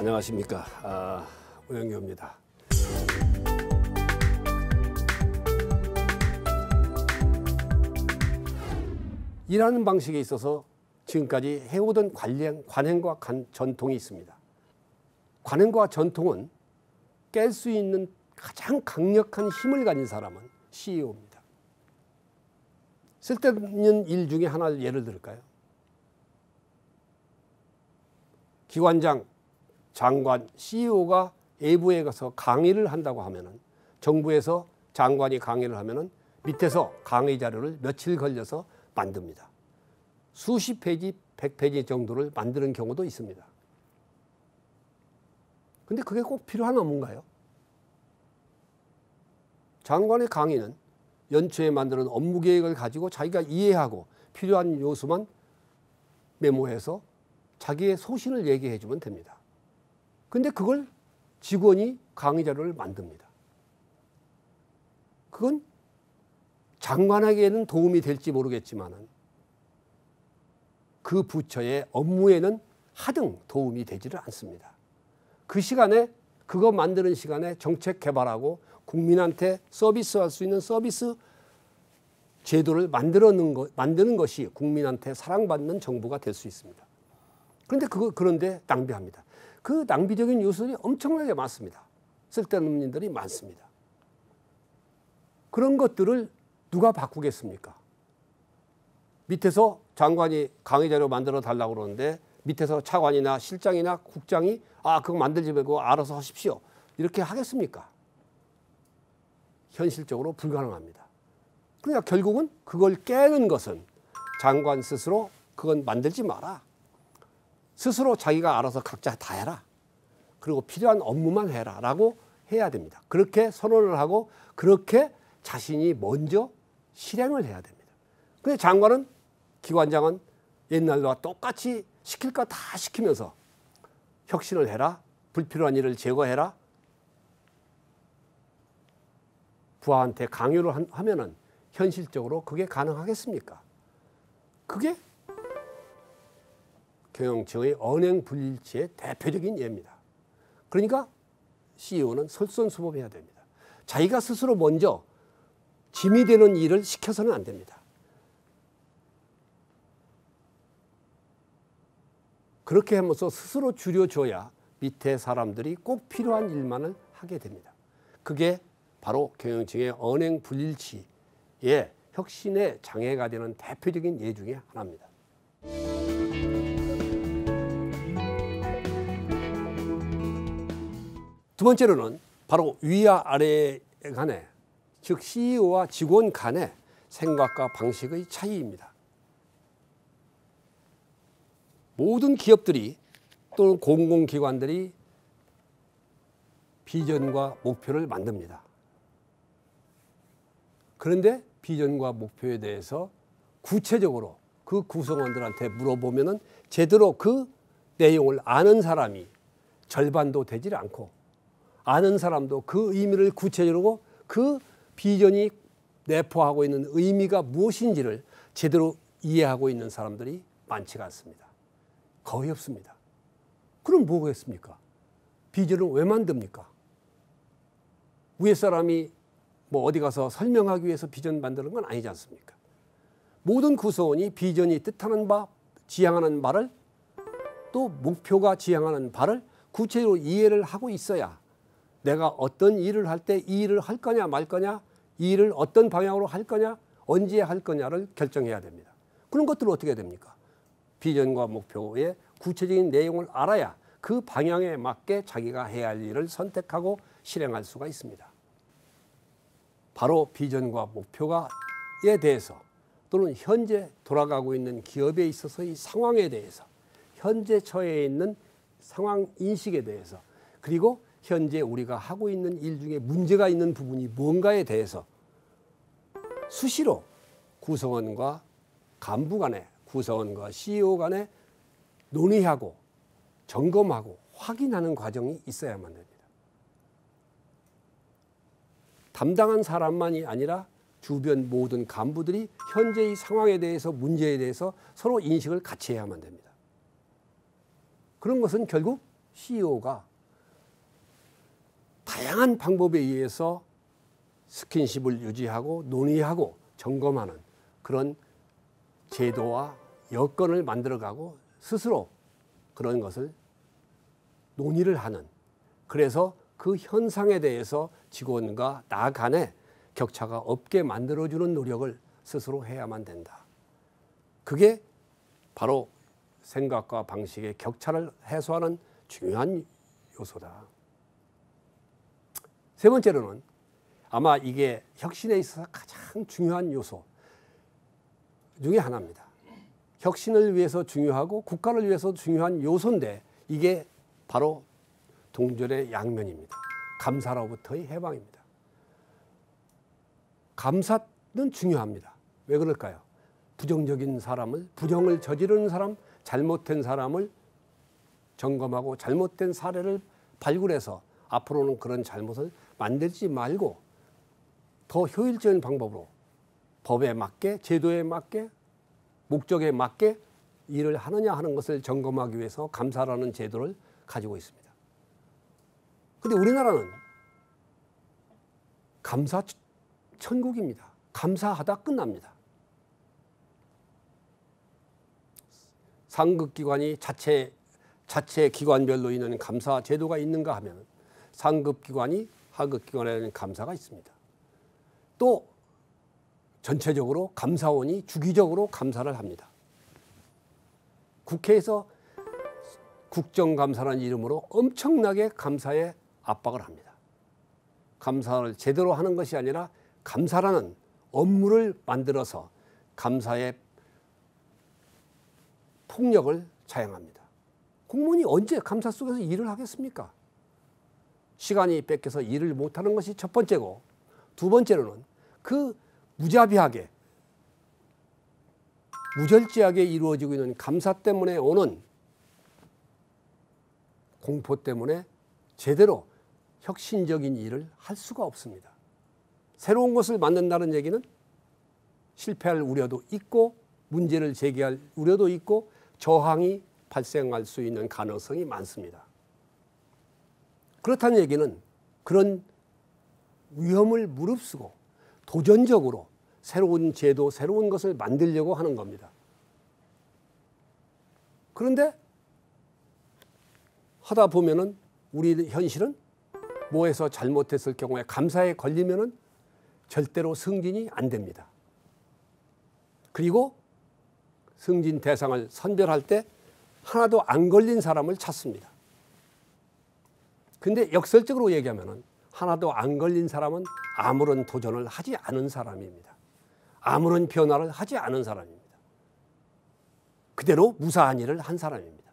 안녕하십니까. 오영규입니다. 일하는 방식에 있어서 지금까지 해오던 관행과 전통이 있습니다. 관행과 전통은 깰 수 있는 가장 강력한 힘을 가진 사람은 CEO입니다. 쓸데없는 일 중에 하나를 예를 들을까요? 기관장, 장관, CEO가 외부에 가서 강의를 한다고 하면은, 정부에서 장관이 강의를 하면은 밑에서 강의 자료를 며칠 걸려서 만듭니다. 수십 페이지, 100페이지 정도를 만드는 경우도 있습니다. 근데 그게 꼭 필요한 업무인가요? 장관의 강의는 연초에 만드는 업무 계획을 가지고 자기가 이해하고 필요한 요소만 메모해서 자기의 소신을 얘기해 주면 됩니다. 근데 그걸 직원이 강의 자료를 만듭니다. 그건 장관에게는 도움이 될지 모르겠지만은 그 부처의 업무에는 하등 도움이 되지를 않습니다. 그 시간에, 그거 만드는 시간에 정책 개발하고 국민한테 서비스할 수 있는 서비스 제도를 만드는 것이 국민한테 사랑받는 정부가 될 수 있습니다. 그런데 낭비합니다. 그 낭비적인 요소들이 엄청나게 많습니다. 쓸데없는 일들이 많습니다. 그런 것들을 누가 바꾸겠습니까? 밑에서 장관이 강의 자료 만들어 달라고 그러는데 밑에서 차관이나 실장이나 국장이 그거 만들지 말고 알아서 하십시오, 이렇게 하겠습니까? 현실적으로 불가능합니다. 그러니까 결국은 그걸 깨는 것은 장관 스스로 그건 만들지 마라, 스스로 자기가 알아서 각자 다 해라, 그리고 필요한 업무만 해라 라고 해야 됩니다. 그렇게 선언을 하고 그렇게 자신이 먼저 실행을 해야 됩니다. 근데 장관은, 기관장은 옛날과 똑같이 시킬 거 다 시키면서 혁신을 해라, 불필요한 일을 제거해라, 부하한테 강요를 하면은 현실적으로 그게 가능하겠습니까? 그게 경영층의 언행불일치의 대표적인 예입니다. 그러니까 CEO는 솔선수범해야 됩니다. 자기가 스스로 먼저 짐이 되는 일을 시켜서는 안 됩니다. 그렇게 하면서 스스로 줄여줘야 밑에 사람들이 꼭 필요한 일만을 하게 됩니다. 그게 바로 경영층의 언행불일치의 혁신의 장애가 되는 대표적인 예 중에 하나입니다. 두 번째로는 바로 위와 아래 간의, 즉 CEO와 직원 간의 생각과 방식의 차이입니다. 모든 기업들이 또는 공공기관들이 비전과 목표를 만듭니다. 그런데 비전과 목표에 대해서 구체적으로 그 구성원들한테 물어보면은 제대로 그 내용을 아는 사람이 절반도 되질 않고, 아는 사람도 그 의미를 구체적으로 그 비전이 내포하고 있는 의미가 무엇인지를 제대로 이해하고 있는 사람들이 많지가 않습니다. 거의 없습니다. 그럼 뭐겠습니까? 비전을 왜 만듭니까? 위에 사람이 어디 가서 설명하기 위해서 비전 만드는 건 아니지 않습니까? 모든 구성원이 비전이 뜻하는 바, 지향하는 바를, 또 목표가 지향하는 바를 구체적으로 이해를 하고 있어야 내가 어떤 일을 할 때 이 일을 할 거냐 말 거냐, 이 일을 어떤 방향으로 할 거냐, 언제 할 거냐를 결정해야 됩니다. 그런 것들은 어떻게 해야 됩니까? 비전과 목표의 구체적인 내용을 알아야 그 방향에 맞게 자기가 해야 할 일을 선택하고 실행할 수가 있습니다. 바로 비전과 목표에 대해서, 또는 현재 돌아가고 있는 기업에 있어서의 상황에 대해서, 현재 처해 있는 상황 인식에 대해서, 그리고 현재 우리가 하고 있는 일 중에 문제가 있는 부분이 뭔가에 대해서 수시로 구성원과 간부 간에, 구성원과 CEO 간에 논의하고 점검하고 확인하는 과정이 있어야만 됩니다. 담당한 사람만이 아니라 주변 모든 간부들이 현재의 상황에 대해서, 문제에 대해서 서로 인식을 같이 해야만 됩니다. 그런 것은 결국 CEO가 다양한 방법에 의해서 스킨십을 유지하고 논의하고 점검하는 그런 제도와 여건을 만들어가고 스스로 그런 것을 논의를 하는, 그래서 그 현상에 대해서 직원과 나 간에 격차가 없게 만들어주는 노력을 스스로 해야만 된다. 그게 바로 생각과 방식의 격차를 해소하는 중요한 요소다. 세 번째로는 아마 이게 혁신에 있어서 가장 중요한 요소 중에 하나입니다. 혁신을 위해서 중요하고 국가를 위해서 중요한 요소인데 이게 바로 동절의 양면입니다. 감사로부터의 해방입니다. 감사는 중요합니다. 왜 그럴까요? 부정적인 사람을, 부정을 저지르는 사람, 잘못된 사람을 점검하고 잘못된 사례를 발굴해서 앞으로는 그런 잘못을 만들지 말고 더 효율적인 방법으로 법에 맞게, 제도에 맞게, 목적에 맞게 일을 하느냐 하는 것을 점검하기 위해서 감사라는 제도를 가지고 있습니다. 그런데 우리나라는 감사 천국입니다. 감사하다 끝납니다. 상급기관이 자체 기관별로 있는 감사 제도가 있는가 하면 상급기관이 하급기관에 감사가 있습니다. 또 전체적으로 감사원이 주기적으로 감사를 합니다. 국회에서 국정감사라는 이름으로 엄청나게 감사에 압박을 합니다. 감사를 제대로 하는 것이 아니라 감사라는 업무를 만들어서 감사의 폭력을 자행합니다. 공무원이 언제 감사 속에서 일을 하겠습니까? 시간이 뺏겨서 일을 못하는 것이 첫 번째고, 두 번째로는 그 무자비하게 무절제하게 이루어지고 있는 감사 때문에 오는 공포 때문에 제대로 혁신적인 일을 할 수가 없습니다. 새로운 것을 만든다는 얘기는 실패할 우려도 있고 문제를 제기할 우려도 있고 저항이 발생할 수 있는 가능성이 많습니다. 그렇다는 얘기는 그런 위험을 무릅쓰고 도전적으로 새로운 제도, 새로운 것을 만들려고 하는 겁니다. 그런데 하다 보면은 우리 현실은 뭐해서 잘못했을 경우에 감사에 걸리면은 절대로 승진이 안 됩니다. 그리고 승진 대상을 선별할 때 하나도 안 걸린 사람을 찾습니다. 근데 역설적으로 얘기하면은 하나도 안 걸린 사람은 아무런 도전을 하지 않은 사람입니다. 아무런 변화를 하지 않은 사람입니다. 그대로 무사한 일을 한 사람입니다.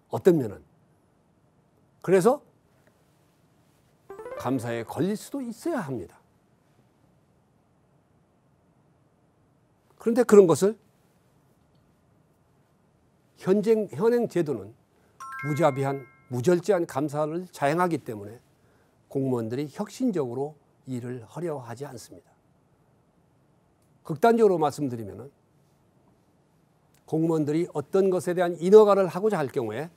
어떤 면은. 그래서 감사에 걸릴 수도 있어야 합니다. 그런데 그런 것을 현행 제도는 무자비한, 무절제한 감사를 자행하기 때문에 공무원들이 혁신적으로 일을 하려 하지 않습니다. 극단적으로 말씀드리면 공무원들이 어떤 것에 대한 인허가를 하고자 할 경우에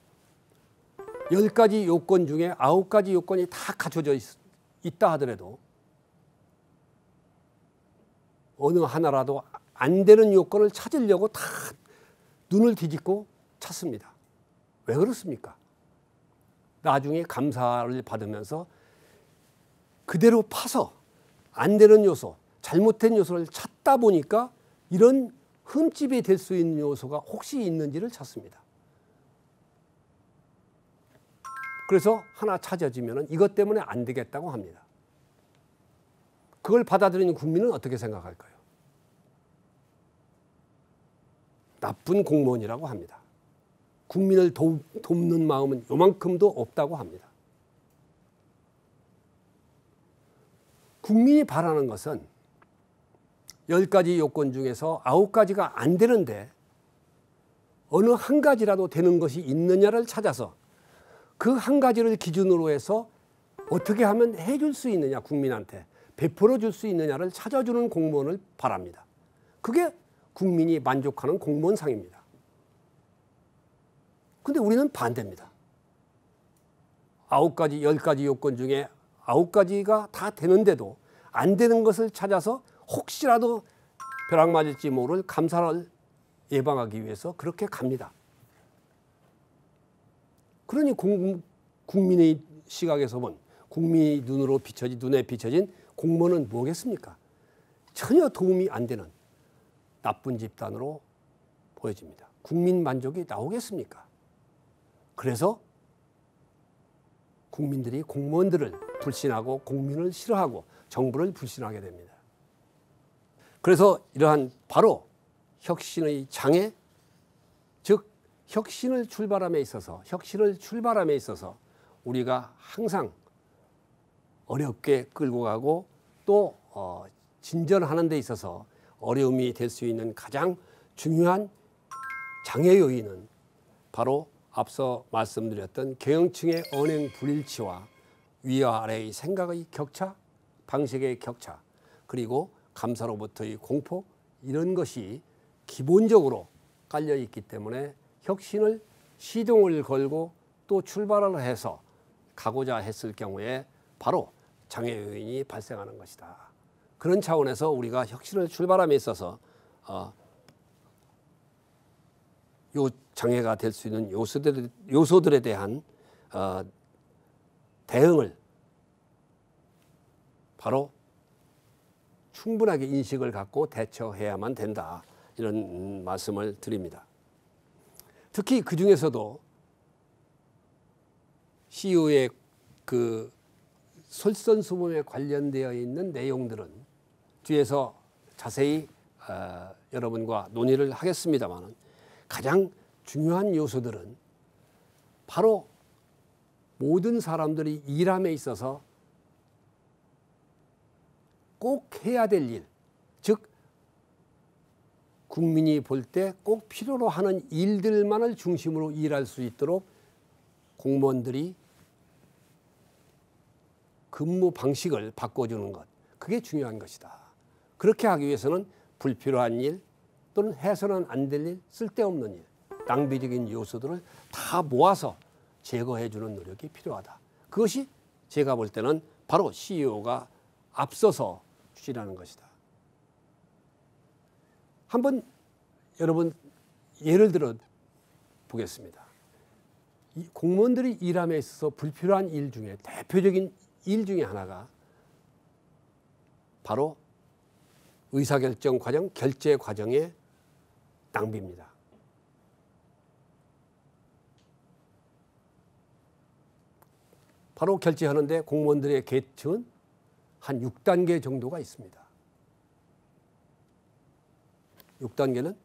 10가지 요건 중에 9가지 요건이 다 갖춰져 있다 하더라도 어느 하나라도 안 되는 요건을 찾으려고 다 눈을 뒤집고 찾습니다. 왜 그렇습니까? 나중에 감사를 받으면서 그대로 파서 안 되는 요소, 잘못된 요소를 찾다 보니까 이런 흠집이 될 수 있는 요소가 혹시 있는지를 찾습니다. 그래서 하나 찾아지면 이것 때문에 안 되겠다고 합니다. 그걸 받아들이는 국민은 어떻게 생각할까요? 나쁜 공무원이라고 합니다. 국민을 돕는 마음은 요만큼도 없다고 합니다. 국민이 바라는 것은 10가지 요건 중에서 9가지가 안 되는데 어느 한 가지라도 되는 것이 있느냐를 찾아서 그 한 가지를 기준으로 해서 어떻게 하면 해줄 수 있느냐, 국민한테 베풀어 줄 수 있느냐를 찾아주는 공무원을 바랍니다. 그게 국민이 만족하는 공무원상입니다. 근데 우리는 반대입니다. 9가지, 10가지 요건 중에 9가지가 다 되는데도 안 되는 것을 찾아서 혹시라도 벼락 맞을지 모를 감사를 예방하기 위해서 그렇게 갑니다. 그러니 국민의 시각에서 본 국민의 눈에 비춰진 공무원은 뭐겠습니까? 전혀 도움이 안 되는 나쁜 집단으로 보여집니다. 국민 만족이 나오겠습니까? 그래서 국민들이 공무원들을 불신하고 국민을 싫어하고 정부를 불신하게 됩니다. 그래서 이러한 바로 혁신의 장애, 즉 혁신을 출발함에 있어서 우리가 항상 어렵게 끌고 가고 또 진전하는 데 있어서 어려움이 될 수 있는 가장 중요한 장애 요인은 바로 앞서 말씀드렸던 계층의 언행 불일치와 위와 아래의 생각의 격차, 방식의 격차, 그리고 감사로부터의 공포, 이런 것이 기본적으로 깔려 있기 때문에 혁신을 시동을 걸고 또 출발을 해서 가고자 했을 경우에 바로 장애 요인이 발생하는 것이다. 그런 차원에서 우리가 혁신을 출발함에 있어서 요 장애가 될 수 있는 요소들에 대한 대응을 바로 충분하게 인식을 갖고 대처해야만 된다. 이런 말씀을 드립니다. 특히 그 중에서도 CEO의 그 솔선수범에 관련되어 있는 내용들은 뒤에서 자세히 여러분과 논의를 하겠습니다만 가장 중요한 요소들은 바로 모든 사람들이 일함에 있어서 꼭 해야 될 일, 즉 국민이 볼 때 꼭 필요로 하는 일들만을 중심으로 일할 수 있도록 공무원들이 근무 방식을 바꿔주는 것, 그게 중요한 것이다. 그렇게 하기 위해서는 불필요한 일 또는 해서는 안 될 일, 쓸데없는 일, 낭비적인 요소들을 다 모아서 제거해 주는 노력이 필요하다. 그것이 제가 볼 때는 바로 CEO가 앞서서 추진하는 것이다. 한번 여러분 예를 들어 보겠습니다. 이 공무원들이 일함에 있어서 불필요한 일 중에 대표적인 일 중에 하나가 바로 의사결정 과정, 결제 과정의 낭비입니다. 바로 결제하는데 공무원들의 계층은 한 6단계 정도가 있습니다. 6단계는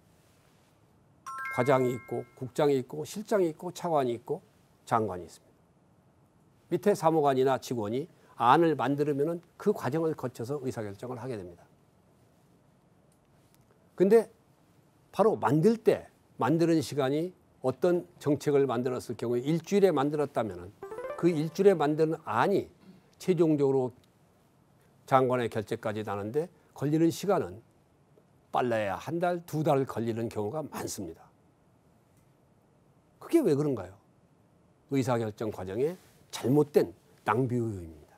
과장이 있고 국장이 있고 실장이 있고 차관이 있고 장관이 있습니다. 밑에 사무관이나 직원이 안을 만들면 그 과정을 거쳐서 의사결정을 하게 됩니다. 근데 바로 만드는 시간이 어떤 정책을 만들었을 경우에 일주일에 만들었다면 그 일주일에 만드는 안이 최종적으로 장관의 결재까지 나는데 걸리는 시간은 빨라야 한 달, 2달 걸리는 경우가 많습니다. 그게 왜 그런가요? 의사결정 과정에 잘못된 낭비 요인입니다.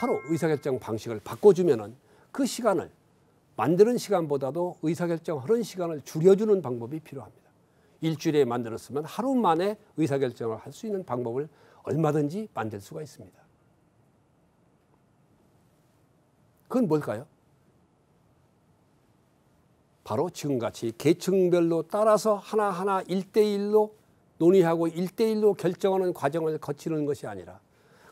바로 의사결정 방식을 바꿔주면 그 시간을 만드는 시간보다도 의사결정하는 시간을 줄여주는 방법이 필요합니다. 일주일에 만들었으면 하루 만에 의사결정을 할 수 있는 방법을 얼마든지 만들 수가 있습니다. 그건 뭘까요? 바로 지금같이 계층별로 따라서 하나하나 1대1로 논의하고 1대1로 결정하는 과정을 거치는 것이 아니라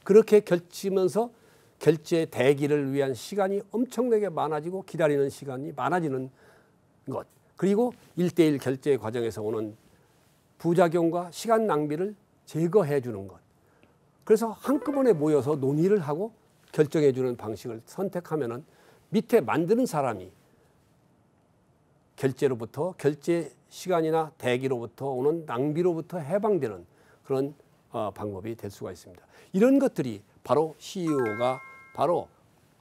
그렇게 결치면서 결제 대기를 위한 시간이 엄청나게 많아지고 기다리는 시간이 많아지는 것, 그리고 1대1 결제 과정에서 오는 부작용과 시간 낭비를 제거해 주는 것. 그래서 한꺼번에 모여서 논의를 하고 결정해 주는 방식을 선택하면은 밑에 만드는 사람이 결제 시간이나 대기로부터 오는 낭비로부터 해방되는 그런 방법이 될 수가 있습니다. 이런 것들이 바로 CEO가 바로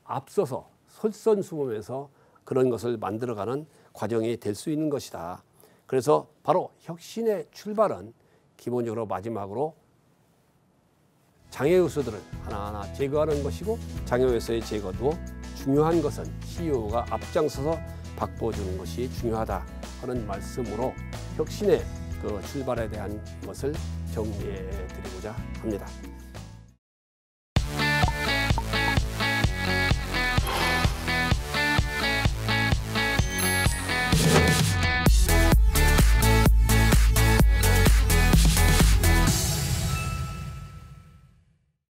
앞서서 솔선수범해서 그런 것을 만들어가는 과정이 될 수 있는 것이다. 그래서 바로 혁신의 출발은 기본적으로 마지막으로 장애 요소들을 하나하나 제거하는 것이고, 장애 요소의 제거도 중요한 것은 CEO가 앞장서서 바꿔주는 것이 중요하다 하는 말씀으로 혁신의 그 출발에 대한 것을 정리해 드리고자 합니다.